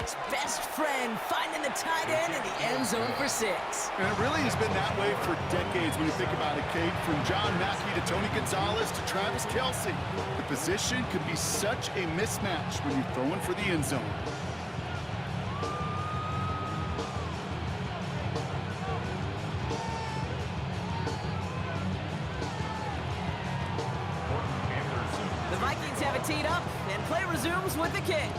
quarterback's best friend, finding the tight end in the end zone for 6. And it really has been that way for decades when you think about it, Kate. From John Mackey to Tony Gonzalez to Travis Kelce. The position could be such a mismatch when you're throwing for the end zone. The Vikings have it teed up, and play resumes with the kick.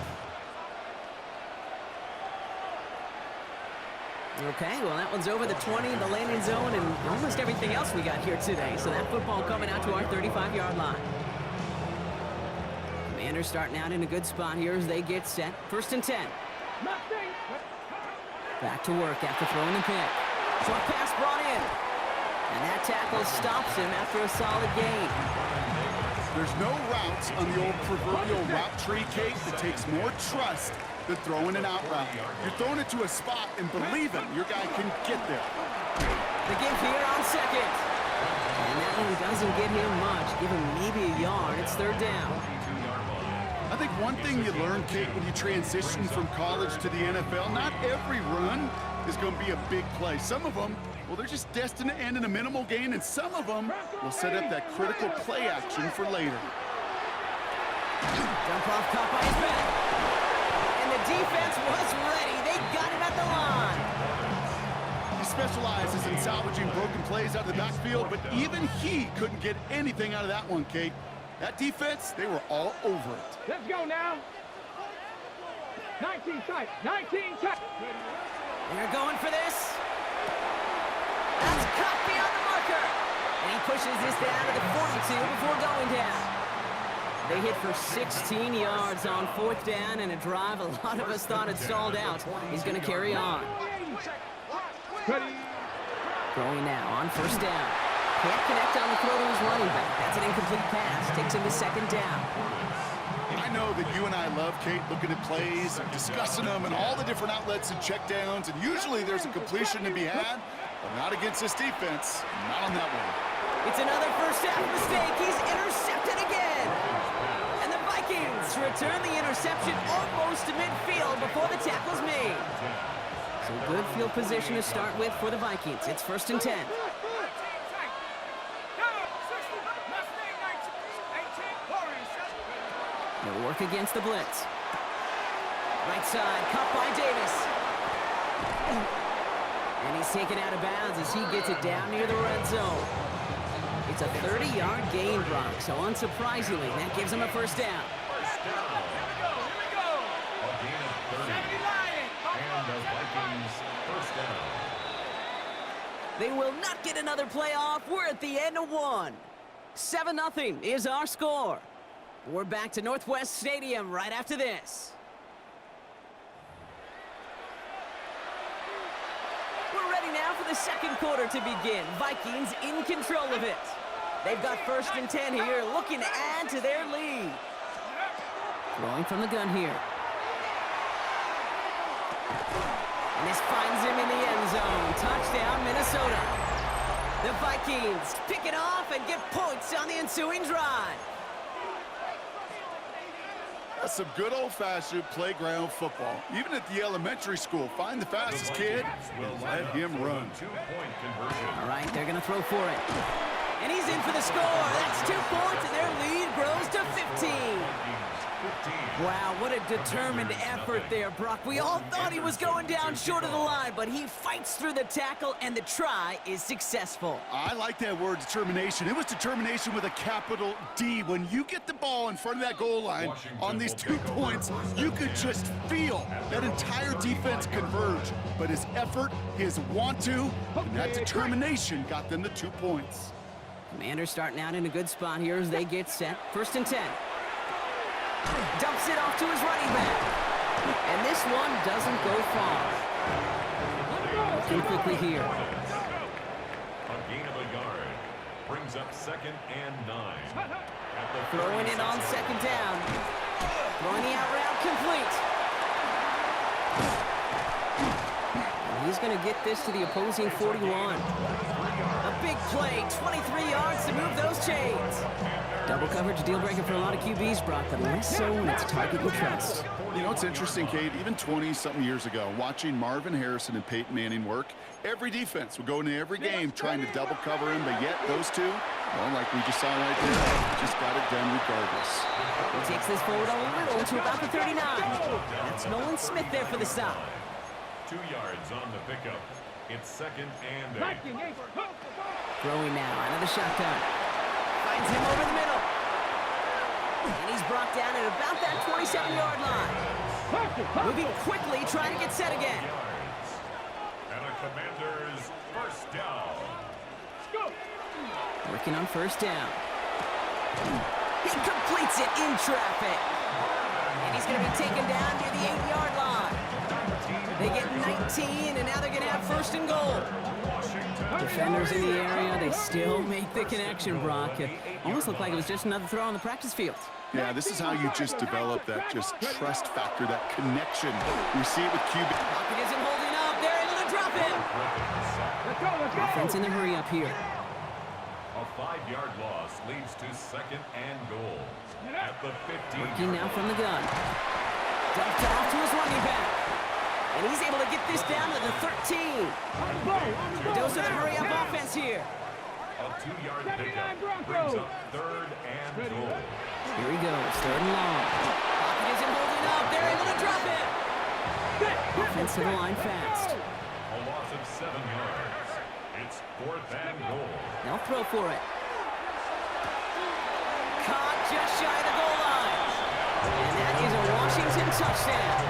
Okay, well, that one's over the 20, the landing zone, and almost everything else we got here today. So that football coming out to our 35-yard line. Commanders starting out in a good spot here as they get set. 1st and 10. Back to work after throwing the pick. Short pass brought in. And that tackle stops him after a solid gain. There's no routes on the old proverbial route tree, Kate, that takes more trust than throwing an out route. You're throwing it to a spot and believing your guy can get there. The give here on 2nd. And that one doesn't get him much. Give him maybe a yard. It's 3rd down. I think one thing you learn, Kate, when you transition from college to the NFL, not every run is going to be a big play. Some of them, well, they're just destined to end in a minimal gain, and some of them will set up that critical play action for later. Dump off caught by his back. And the defense was ready. They got him at the line. He specializes in salvaging broken plays out of the backfield, but even he couldn't get anything out of that one, Kate. That defense, they were all over it. Let's go now. 19 tight. 19 tight. They're going for this. That's cut beyond the marker. And he pushes this down to the 42 before going down. They hit for 16 yards on 4th down and a drive a lot of us thought had stalled out. He's going to carry on. Throwing now on 1st down. Can't connect on the throw to his running back. That's an incomplete pass. Takes him to 2nd down. I know that you and I love, Kate, looking at plays and discussing them and all the different outlets and checkdowns, and usually there's a completion to be had, but not against this defense. Not on that one. It's another first half mistake. He's intercepted again. And the Vikings return the interception almost to midfield before the tackle's made. So good field position to start with for the Vikings. It's 1st and 10. They'll work against the blitz. Right side, caught by Davis. And he's taken out of bounds as he gets it down near the red zone. It's a 30-yard gain, Brock, so unsurprisingly, that gives him a 1st down. They will not get another playoff. We're at the end of one. 7-0 is our score. We're back to Northwest Stadium right after this. We're ready now for the 2nd quarter to begin. Vikings in control of it. They've got 1st and 10 here, looking to add to their lead. Throwing from the gun here. And this finds him in the end zone. Touchdown, Minnesota. The Vikings pick it off and get points on the ensuing drive. That's some good old-fashioned playground football. Even at the elementary school, find the fastest kid and let him run. All right, they're going to throw for it. And he's in for the score. That's 2 points, and their lead grows to 15. Wow, what a determined effort there, Brock. We all thought he was going down short of the line, but he fights through the tackle, and the try is successful. I like that word, determination. It was determination with a capital D. When you get the ball in front of that goal line on these 2 points, you could just feel that entire defense converge. But his effort, his want to, and that determination got them the 2 points. Commanders starting out in a good spot here as they get set. 1st and 10. Dumps it off to his running back. And this one doesn't go far. Looking quickly here. A gain of a yard brings up 2nd and 9. Throwing it on 2nd down. Throwing the out route complete. And He's going to get this to the opposing 41. A big play, 23 yards to move those chains. Double coverage deal breaker for a lot of QBs, Brock, but less so when it's a target you trust. You know, it's interesting, Kate, even 20-something years ago, watching Marvin Harrison and Peyton Manning work, every defense would go into every game trying to double cover him, but yet those two, well, like we just saw right there, just got it done regardless. He takes this forward a little to about the 39. That's Nolan Smith there for the stop. 2 yards on the pickup. It's 2nd and 8. Throwing now, another shotgun. Finds him over the middle. And he's brought down at about that 27-yard line. Moving quickly, trying to get set again. And a Commander's first down. Working on first down. He completes it in traffic. And he's going to be taken down near the 8-yard line. They get 19, and now they're going to have 1st and goal. Defenders in the area, they still make the connection, Brock. It almost looked like it was just another throw on the practice field. Yeah, this is how you just develop that just trust factor, that connection. You see it with QB. Pocket isn't holding up. They're able to drop him. Offense in the hurry up here. A 5-yard loss leads to 2nd and goal. At the 15. Working now from the gun. Dumped off to his running back. And he's able to get this down to the 13. Dose of the hurry-up offense here. A 2-yard pickup brings up 3rd and goal. Here he goes, 3rd and long. Pocket isn't holding up. They're able to drop it. Offensive line fast. A loss of 7 yards. It's 4th and goal. They'll throw for it. Caught just shy of the goal line. And that is a Washington touchdown.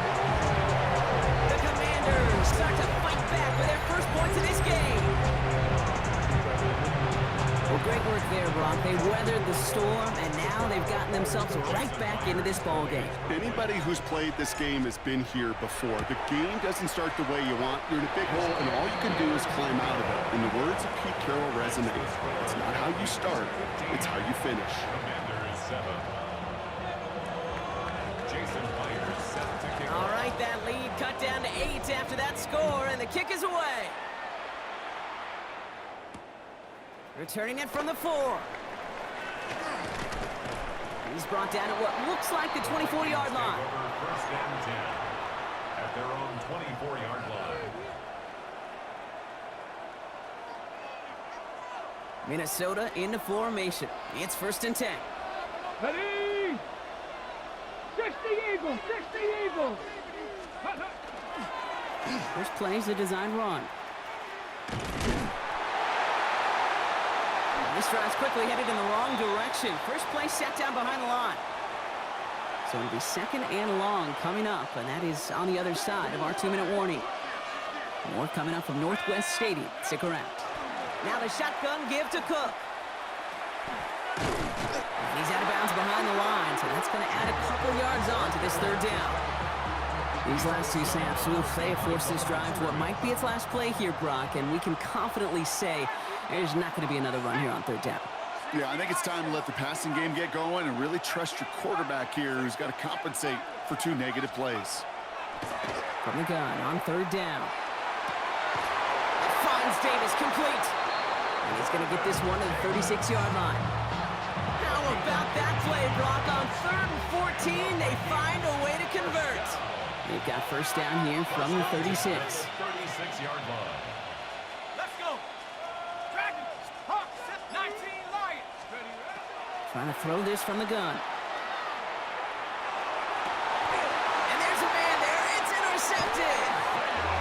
The Commanders start to fight back with their first points in this game. Well, great work there, Brock. They weathered the storm, and now they've gotten themselves right back into this ball game. Anybody who's played this game has been here before. The game doesn't start the way you want. You're in a big hole, and all you can do is climb out of it. In the words of Pete Carroll resonate, it's not how you start, it's how you finish. Commanders 7. Jason Myers set to kick All off. right, that lead cut down to 8 after that score, and the kick is away. Returning it from the 4. He's brought down at what looks like the 24-yard line. Over 1st and 10 at their own 24-yard line. Minnesota into formation. It's 1st and 10. Ready? 60 Eagles, 60 Eagles. First play is a design run. This drive's quickly headed in the wrong direction. First play set down behind the line. So it'll be 2nd and long coming up, and that is on the other side of our 2-minute warning. More coming up from Northwest Stadium. Stick around. Now the shotgun give to Cook. And he's out of bounds behind the line, so that's going to add a couple yards on to this 3rd down. These last 2 snaps will force this drive to what might be its last play here, Brock, and we can confidently say there's not going to be another run here on 3rd down. Yeah, I think it's time to let the passing game get going and really trust your quarterback here who's got to compensate for 2 negative plays. From the gun on 3rd down. Finds Davis complete. And he's going to get this one to the 36-yard line. How about that play, Brock? On 3rd and 14, they find a way to convert. They've got first down here from the 36. 36-yard line. Let's go. Dragons, Hawks, 19 Lions. Ready, ready? Trying to throw this from the gun. And there's a man there. It's intercepted.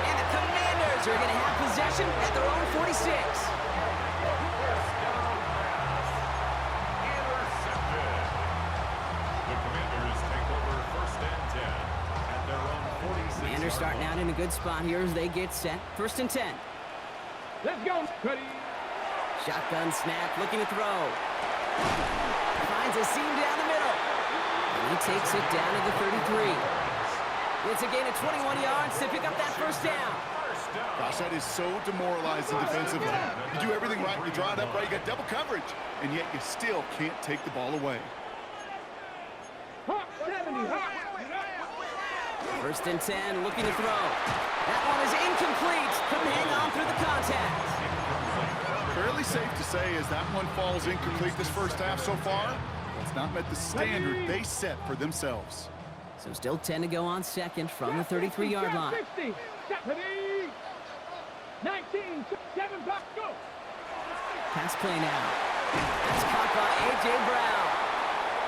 And the Commanders are going to have possession at their own 46. Intercepted. The Commanders take over 1st and 10 at their own 46. Commanders starting out in a good spot here as they get set. 1st and 10. Let's go. Ready? Shotgun snap, looking to throw. Finds a seam down the middle. And he takes it down to the 33. It's a gain of 21 yards to pick up that first down. Gosh, that is so demoralizing defensively. You do everything right, you draw it up right, you got double coverage, and yet you still can't take the ball away. Hawks, 70. Hawks. First and 10, looking to throw. That one is incomplete. Couldn't hang on through the contact. Fairly safe to say as that one falls incomplete this first half so far. It's not met the standard they set for themselves. So still 10 to go on second from the 33-yard line. 50, 19, 7, back, go. Pass play now. That's caught by A.J. Brown.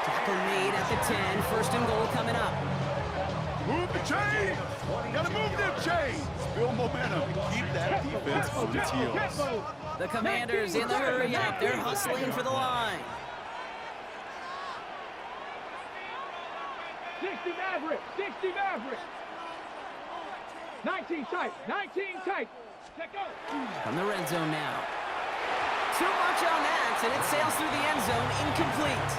Tackle made at the 10. First and goal coming up. Move the chains! Gotta move them chains! Build momentum. Keep that defense on its heels. The Commanders in the hurry up. They're hustling for the line. 60 Maverick, 60 Maverick. 19 tight, 19 tight. Check out. From the red zone now. Too much on that, and it sails through the end zone, incomplete.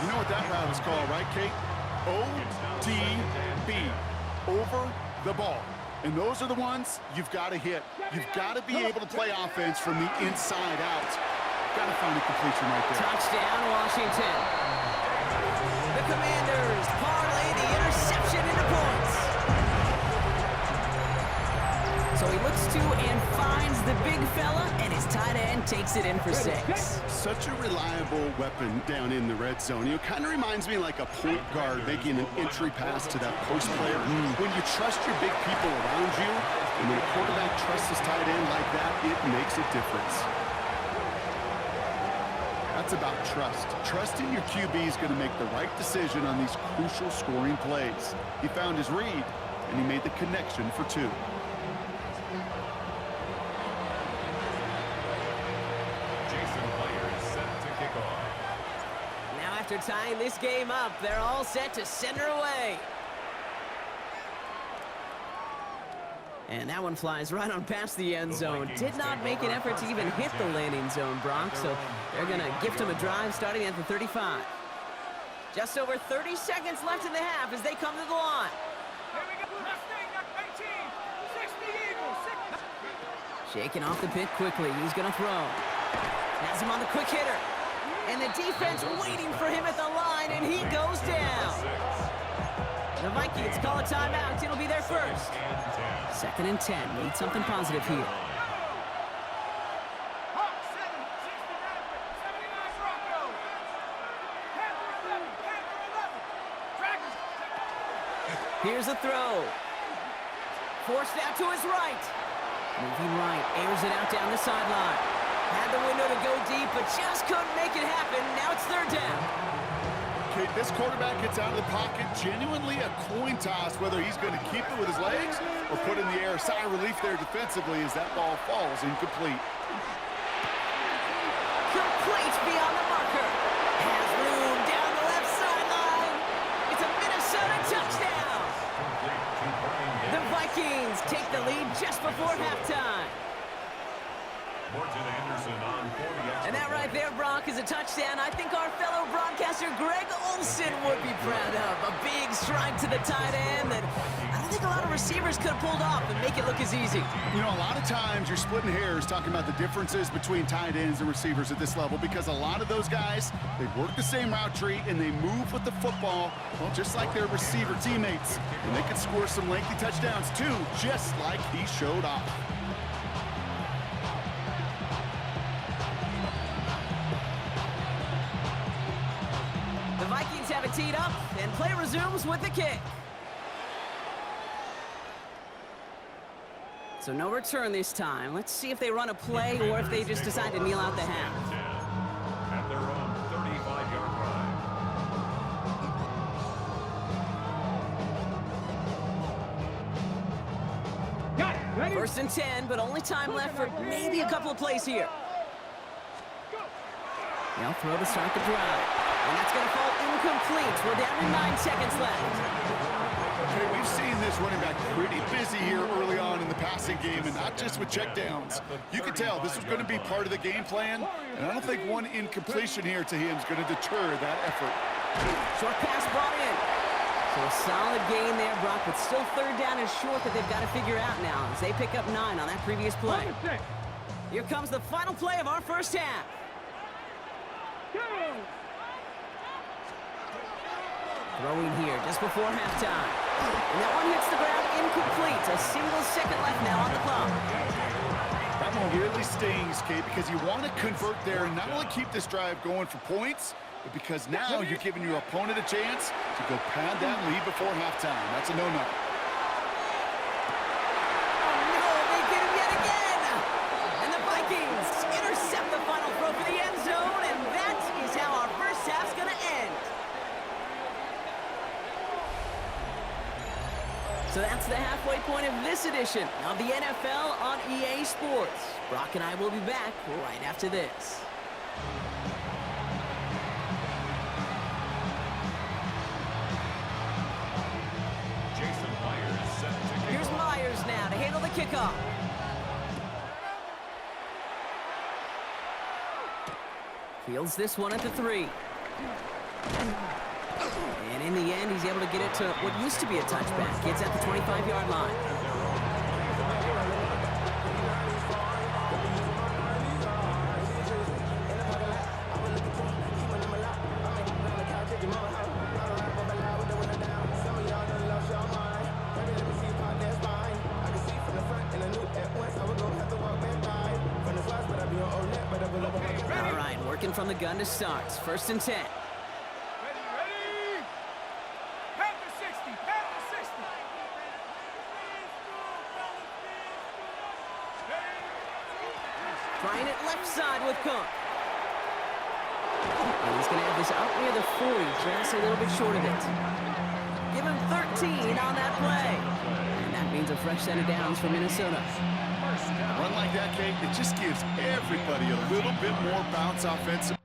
You know what that route is called, right, Kate? ODB, over the ball. And those are the ones you've got to hit. You've got to be able to play offense from the inside out. Got to find a completion right there. Touchdown, Washington. The Commanders parlay the interception into points. So he looks to and finds the big fella, and his tight end takes it in for 6. Such a reliable weapon down in the red zone. You know, kind of reminds me like a point guard making an entry pass to that post player. When you trust your big people around you, and when a quarterback trusts his tight end like that, it makes a difference. That's about trust. Trusting your QB is going to make the right decision on these crucial scoring plays. He found his read, and he made the connection for 2. After tying this game up, they're all set to send her away. And that one flies right on past the end zone. Did not make an effort to even hit the landing zone, Brock, so they're going to gift him a drive starting at the 35. Just over 30 seconds left in the half as they come to the line. Here we go. 18, 60 Eagles. Shaking off the pit quickly. He's going to throw. Has him on the quick hitter. And the defense waiting for him at the line, and he goes down. The Vikings call a timeout. It'll be their first. 2nd and 10. Need something positive here. Here's a throw. Forced out to his right. Moving right. Airs it out down the sideline. Had the window to go deep, but just couldn't make it happen. Now it's 3rd down. Okay, this quarterback gets out of the pocket. Genuinely a coin toss whether he's going to keep it with his legs or put in the air. Sigh of relief there defensively as that ball falls incomplete. Complete beyond the marker. Has room down the left sideline. It's a Minnesota touchdown. The Vikings take the lead just before halftime. And that right there, Brock, is a touchdown I think our fellow broadcaster Greg Olson would be proud of. A big strike to the tight end that I don't think a lot of receivers could have pulled off and make it look as easy. You know, a lot of times you're splitting hairs talking about the differences between tight ends and receivers at this level because a lot of those guys, they work the same route tree and they move with the football, well, just like their receiver teammates. And they can score some lengthy touchdowns too, just like he showed off. Vikings have it teed up, and play resumes with the kick. So no return this time. Let's see if they run a play or if they just decide to kneel out the half. At their own 35-yard line. Got it. Ready? 1st and 10, but only time left for maybe a couple of plays here. They'll throw to start the drive. And that's going to fall incomplete. We're down to 9 seconds left. Okay, we've seen this running back pretty busy here early on in the passing game, and not just with checkdowns. You can tell this was going to be part of the game plan, and I don't think one incompletion here to him is going to deter that effort. Short pass brought in. So a solid gain there, Brock, but still 3rd down is short that they've got to figure out now as they pick up 9 on that previous play. Here comes the final play of our first half. Throwing here just before halftime. And that one hits the ground incomplete. A single second left now on the clock. That one really stings, Kate, because you want to convert there and not only keep this drive going for points, but because now you're giving your opponent a chance to go pad that lead before halftime. That's a no-no. Intercept the final throw for the end zone, and that is how our first half's going to end. So that's the halfway point of this edition of the NFL on EA Sports. Brock and I will be back right after this. Here's Myers now to handle the kickoff. Fields this one at the 3. And in the end, he's able to get it to what used to be a touchback. Gets at the 25-yard line. All right, working from the gun to start. 1st and 10. Ready, ready! Pass the 60, pass the 60. Trying it left side with Cook. And he's going to have this up near the 40, just a little bit short of it. Give him 13 on that play. And that means a fresh set of downs for Minnesota. A run like that, Kate, it just gives everybody a little bit more bounce offensive.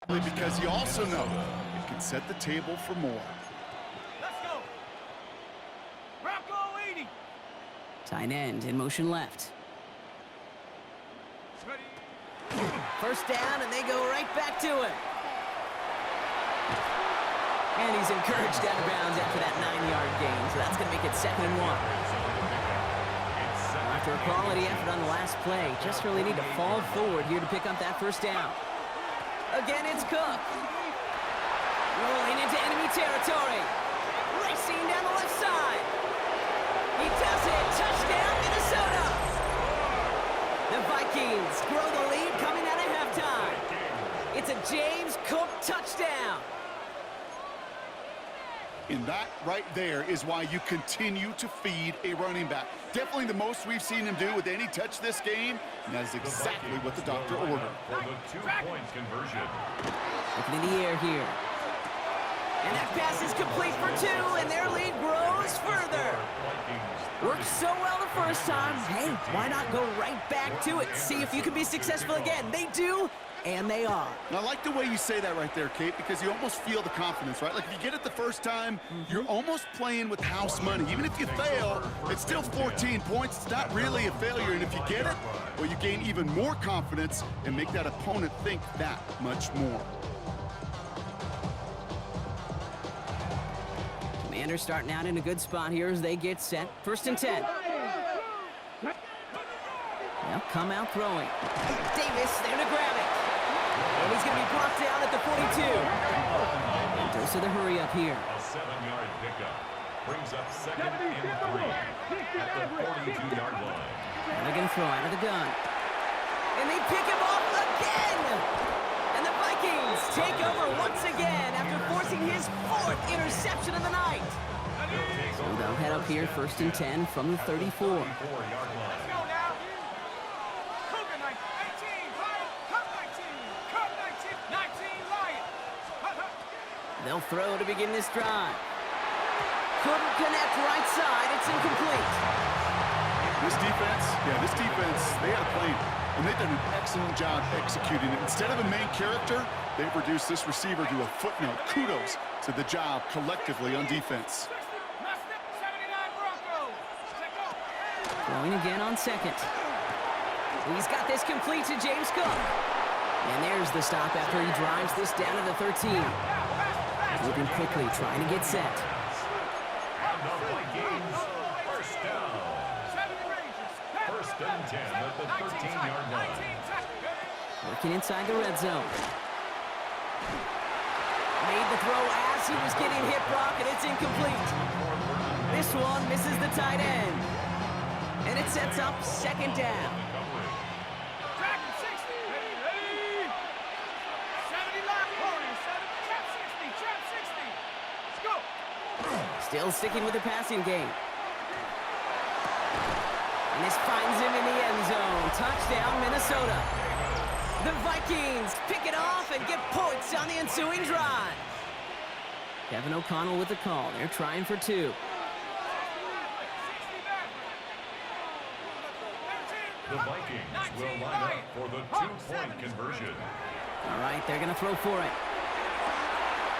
Because you also know it can set the table for more. Let's go. Bronco 80. Tight end in motion left. Ready. 1st down, and they go right back to it. And he's encouraged out of bounds after that 9-yard gain, so that's going to make it 2nd and 1. After a quality effort on the last play, just really need to fall forward here to pick up that 1st down. Again, it's Cook. Rolling into enemy territory. Racing down the left side. He does it. Touchdown, Minnesota. The Vikings grow the lead coming out of halftime. It's a James Cook touchdown. And that right there is why you continue to feed a running back. Definitely the most we've seen him do with any touch this game, and that is exactly what the doctor ordered. For the 2-point conversion. Looking in the air here. And that pass is complete for 2, and their lead grows further. Worked so well the first time. Hey, why not go right back to it? See if you can be successful again. They do, and they are. And I like the way you say that right there, Kate, because you almost feel the confidence, right? Like if you get it the first time, you're almost playing with house money. Even if you fail, it's still 14 points. It's not really a failure. And if you get it, well, you gain even more confidence and make that opponent think that much more. Commanders starting out in a good spot here as they get set. 1st and 10. They'll come out throwing. Davis there to grab it. And he's going to be brought down at the 42. And dose of the hurry up here. A 7-yard pickup brings up 2nd and 3 at the 42-yard line. And they're going to throw out of the gun. And they pick him off again. And the Vikings take over once again after forcing his 4th interception of the night. So they'll head up here 1st and 10 from the 34. 34-yard line. Let's go now. Cougar 19, Lion, Cup 19, Cup 19, 19, Lion. They'll throw to begin this drive. Couldn't connect right side. It's incomplete. This defense, they had a plan, and they've done an excellent job executing it. Instead of a main character, they've reduced this receiver to a footnote. Kudos to the job collectively on defense. Throwing again on second. He's got this complete to James Cook. And there's the stop after he drives this down to the 13. Moving quickly, trying to get set. First and 10 at the 13-yard line. Working inside the red zone. Made the throw as he was getting hit, Brock, and it's incomplete. This one misses the tight end. And it sets up second down. Still sticking with the passing game. And this finds him in the end zone. Touchdown, Minnesota. The Vikings pick it off and get points on the ensuing drive. Kevin O'Connell with the call. They're trying for two. The Vikings will line up for the two-point conversion. All right, they're going to throw for it.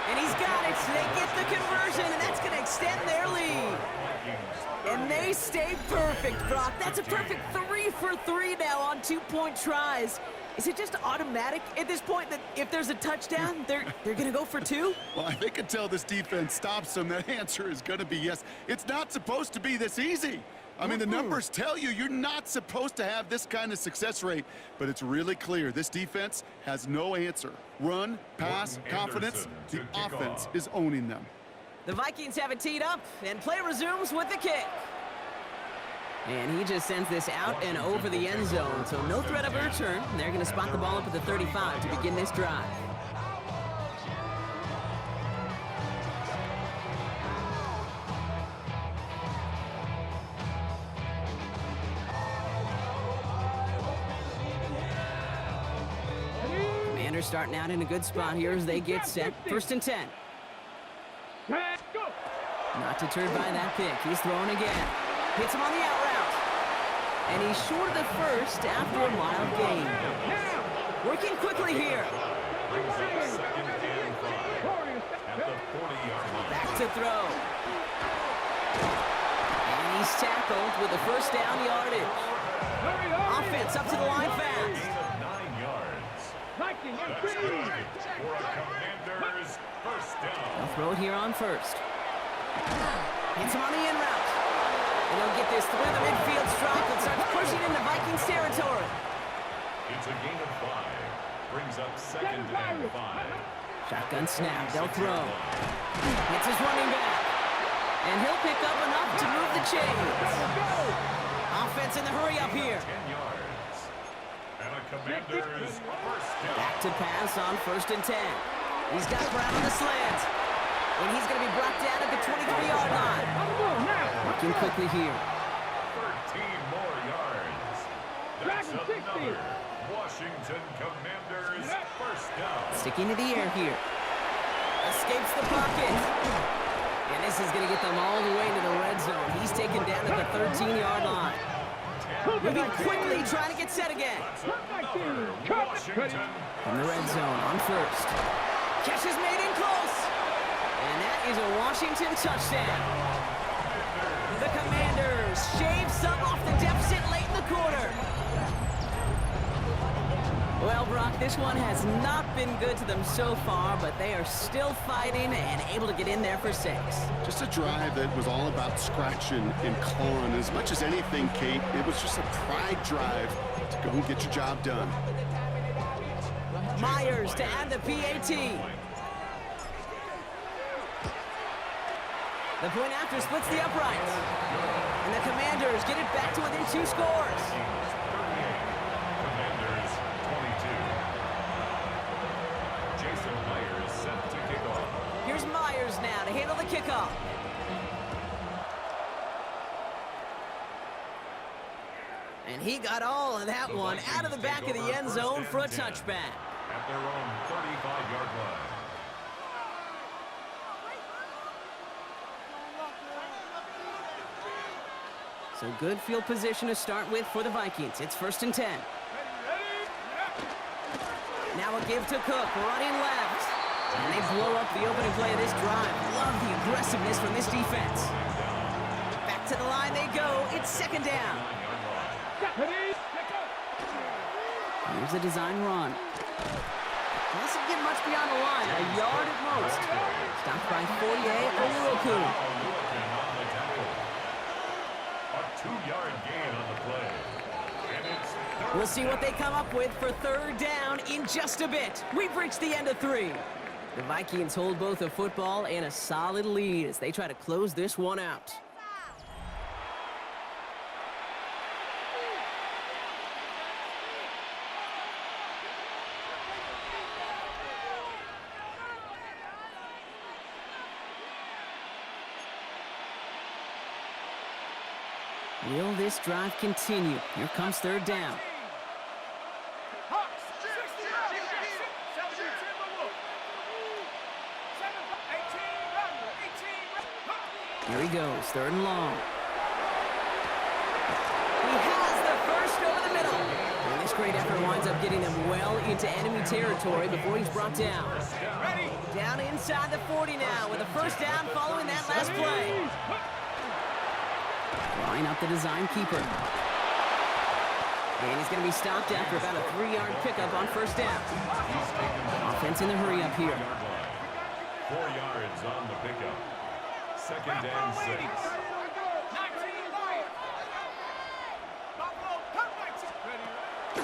And he's got it. They get the conversion, and that's going to extend their lead. And they stay perfect, Brock. That's a perfect 3 for 3 now on two-point tries. Is it just automatic at this point that if there's a touchdown, they're going to go for two? Well, I think until this defense stops them, that answer is going to be yes. It's not supposed to be this easy. I mean, the numbers tell you you're not supposed to have this kind of success rate, but it's really clear this defense has no answer. Run, pass, confidence, the offense is owning them. The Vikings have it teed up, and play resumes with the kick. And he just sends this out and over the end zone, so no threat of a return. They're going to spot the ball up at the 35 to begin this drive. Commanders starting out in a good spot here as they get set. First and 10. Not deterred by that pick. He's throwing again. Hits him on the out route. And he's short of the first after a mild gain. Working quickly here. Second and 5 at the 40-yard line. Back to throw. And he's tackled with the first down yardage. Offense up to the line fast. 9 yards. That's good for a Commanders first down. They'll throw it here on first. Hits him on the in route. And they'll get this through the midfield stripe and starts pushing into Vikings territory. It's a gain of 5. Brings up second and 5. Shotgun snap. They'll throw. Hits his running back. And he'll pick up enough to move the chains. Offense in the hurry up here. 10 yards. And a Commanders first down. Back to pass on first and 10. He's got Brown on the slant. And he's going to be brought down at the 23-yard line. Working quickly here. 13 more yards. That's another Washington Commanders first down. Sticking to the air here. Escapes the pocket. And this is going to get them all the way to the red zone. He's taken down at the 13-yard line. Moving quickly, trying to get set again. Washington From the red zone on first. Catch is made in close. And that is a Washington touchdown. The Commanders shave some off the deficit late in the quarter. Well, Brock, this one has not been good to them so far, but they are still fighting and able to get in there for 6. Just a drive that was all about scratching and clawing. As much as anything, Kate, it was just a pride drive to go and get your job done. Myers to add the PAT. The point after splits the upright. And the Commanders get it back to within 2 scores. Commanders 22. Jason Myers set to kick off. Here's Myers now to handle the kickoff. And he got all of that one out of the back of the end zone for a touchback. At their own 35-yard line. So good field position to start with for the Vikings. It's 1st and 10. Now a give to Cook, running left. And they blow up the opening play of this drive. Love the aggressiveness from this defense. Back to the line they go. It's 2nd down. Here's a design run. Doesn't get much beyond the line, a yard at most. Stopped by Fourier Oluoku. A 2-yard gain on the play. And it's We'll see what they come up with for 3rd down in just a bit. We've reached the end of 3. The Vikings hold both a football and a solid lead as they try to close this one out. Will this drive continue? Here comes 3rd down. Here he goes, 3rd and long. He has the first over the middle. And this great effort winds up getting them well into enemy territory before he's brought down. Down inside the 40 now with a 1st down following that last play. Line up the design keeper. And he's going to be stopped after about a 3-yard pickup on 1st down. Offense in the hurry up here. 4 yards on the pickup. 2nd and 6.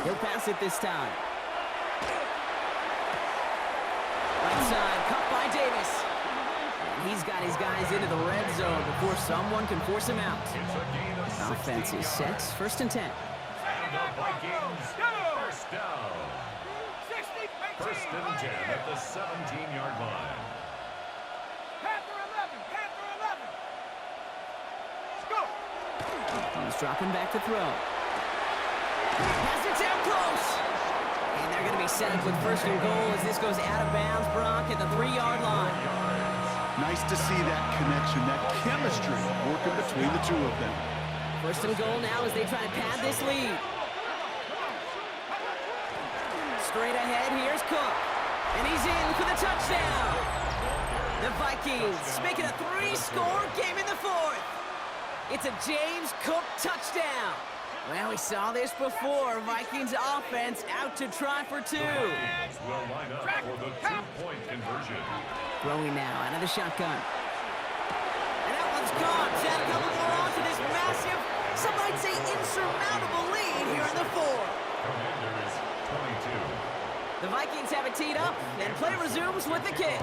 He'll pass it this time. Right side, cut by Davis. And he's got his guys into the red zone before someone can force him out. Offense is set, 1st and 10. And the Vikings, 1st down. 1st and 10 at the 17-yard line. He's dropping back to throw. Pass it down close. And they're going to be set up with 1st and goal as this goes out of bounds, Brock, at the 3-yard line. Nice to see that connection, that chemistry working between the two of them. 1st and goal now as they try to pad this lead. Straight ahead, here's Cook. And he's in for the touchdown. The Vikings making a 3-score game in the 4th. It's a James Cook touchdown. Well, we saw this before. Vikings offense out to try for 2. Will line up for the 2-point conversion. Throwing now out of the shotgun. And that one's gone. Add a couple more on to this massive, some might say insurmountable lead here in the 4th. Commanders 22. The Vikings have it teed up, and play resumes with the kick.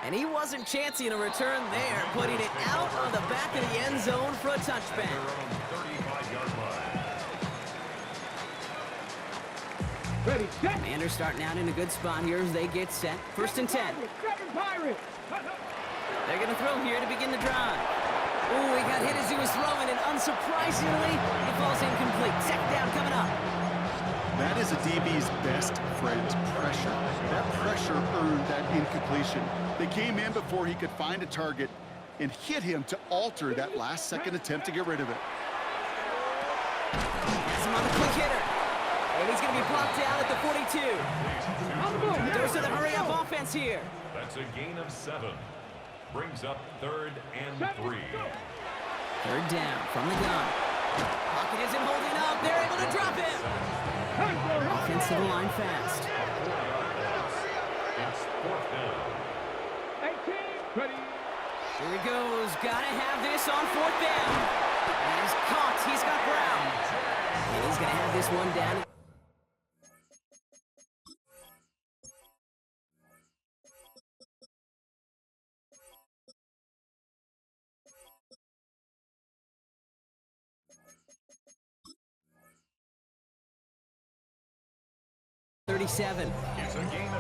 And he wasn't chancing a return there, putting it out on the back of the end zone for a touchback. Their own 35-yard line. Commanders starting out in a good spot here as they get set. 1st and 10. They're going to throw here to begin the drive. Ooh, he got hit as he was throwing, and unsurprisingly, it falls incomplete. 2nd down coming up. That is a DB's best friend, pressure. That pressure earned that incompletion. They came in before he could find a target and hit him to alter that last-second attempt to get rid of it. Has him on the quick hitter. And he's going to be blocked down at the 42. There's to the hurry-up offense here. That's a gain of 7. Brings up 3rd and 3. 3rd down from the gun. Pocket isn't holding up. They're able to drop him. Offense to the line fast. It's 4th down. Here he goes. Gotta have this on 4th down. And he's caught. He's got Brown. And he's gonna have this one down.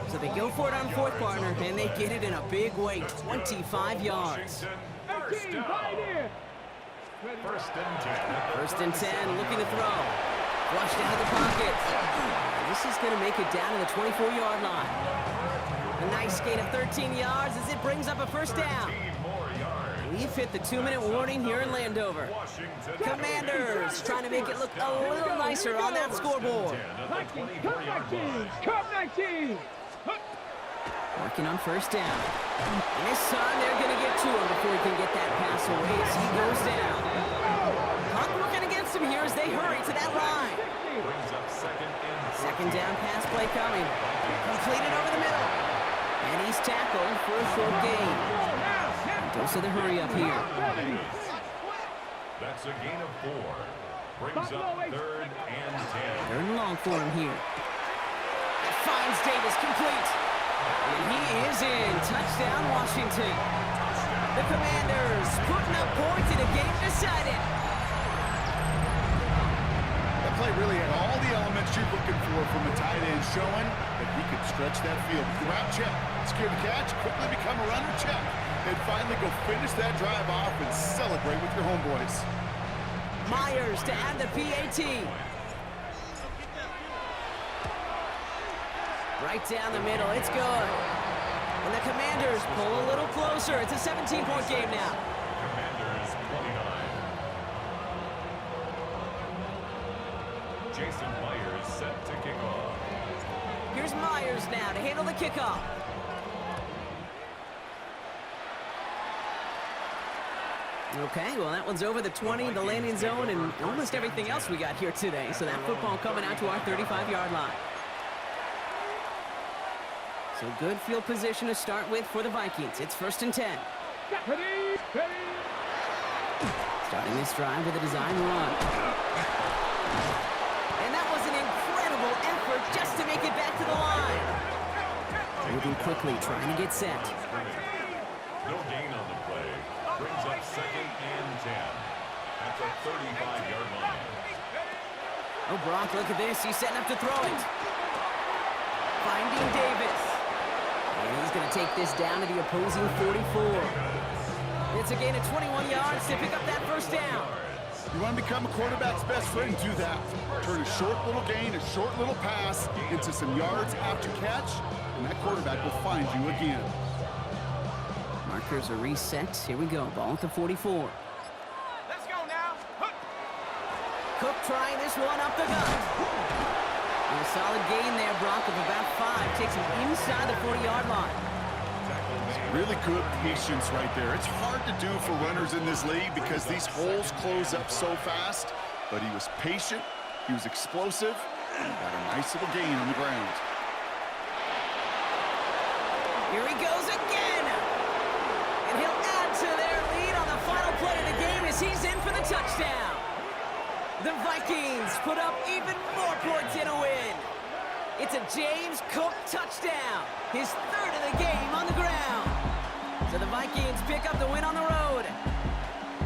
So they go for it on 4th, partner, and they get it in a big way, 25 yards. First down. 1st and 10. 1st and 10, looking to throw. Flushed out of the pocket. This is going to make it down to the 24-yard line. A nice gain of 13 yards as it brings up a 1st down. 13 more yards. We've hit the 2-minute warning here in Landover. Commanders trying to make it look a little nicer on that scoreboard. Cup 19. Working on first down. And this time they're going to get to him before he can get that pass away as he goes down. Clock working against him here as they hurry to that line. Second down pass play coming. Completed over the middle. And he's tackled for a short gain. Dose of the hurry up here. That's a gain of 4. Brings up 3rd and 10. Third and long for him here. It finds Davis complete. And he is in. Touchdown, Washington. The Commanders putting up points in a game decided. That play really had all the elements you're looking for from a tight end, showing that he could stretch that field. Route check, secure the catch, quickly become a runner check, and finally go finish that drive off and celebrate with your homeboys. Myers to add the PAT. Right down the middle, it's good. And the Commanders pull a little closer. It's a 17-point game now. Commanders 29. Jason Myers set to kick off. Here's Myers now to handle the kickoff. Okay, well, that one's over the 20, the landing zone, and almost everything else we got here today. So that football coming out to our 35-yard line. So good field position to start with for the Vikings. It's 1st and 10. Starting this drive with a design run. And that was an incredible effort just to make it back to the line. Moving quickly, trying to get set. No gain on the play. Brings up 2nd and 10. At the 35-yard line. Oh, Brock, look at this. He's setting up to throw it. Finding Davis. And he's going to take this down to the opposing 44. It's a gain of 21 yards to pick up that first down. You want to become a quarterback's best friend, do that. Turn a short little gain, a short little pass into some yards after catch, and that quarterback will find you again. Markers are reset. Here we go. Ball at the 44. Let's go now. Cook trying this one up the gut. And a solid gain there, Brock, of about 5. Takes him inside the 40-yard line. Really good patience right there. It's hard to do for runners in this league because these holes close up so fast. But he was patient, he was explosive, and got a nice little gain on the ground. Here he goes again. And he'll add to their lead on the final play of the game as he's in for the touchdown. The Vikings put up even more points in a win. It's a James Cook touchdown, his 3rd of the game on the ground. So the Vikings pick up the win on the road.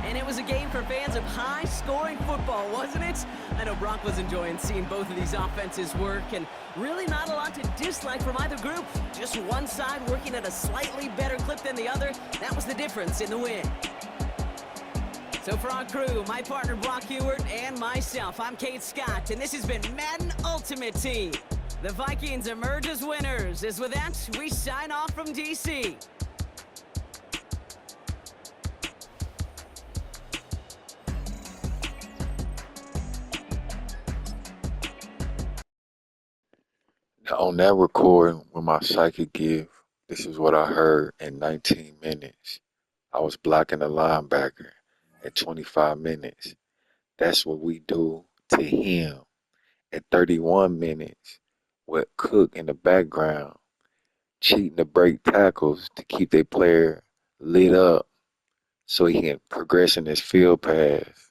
And it was a game for fans of high-scoring football, wasn't it? I know Brock was enjoying seeing both of these offenses work, and really not a lot to dislike from either group. Just one side working at a slightly better clip than the other. That was the difference in the win. So for our crew, my partner Brock Hewart and myself, I'm Kate Scott, and this has been Madden Ultimate Team. The Vikings emerge as winners. As with that, we sign off from D.C. Now, on that recording with my psychic gift, this is what I heard in 19 minutes. I was blocking the linebacker at 25 minutes. That's what we do to him at 31 minutes with Cook in the background, cheating to break tackles to keep their player lit up so he can progress in his field pass.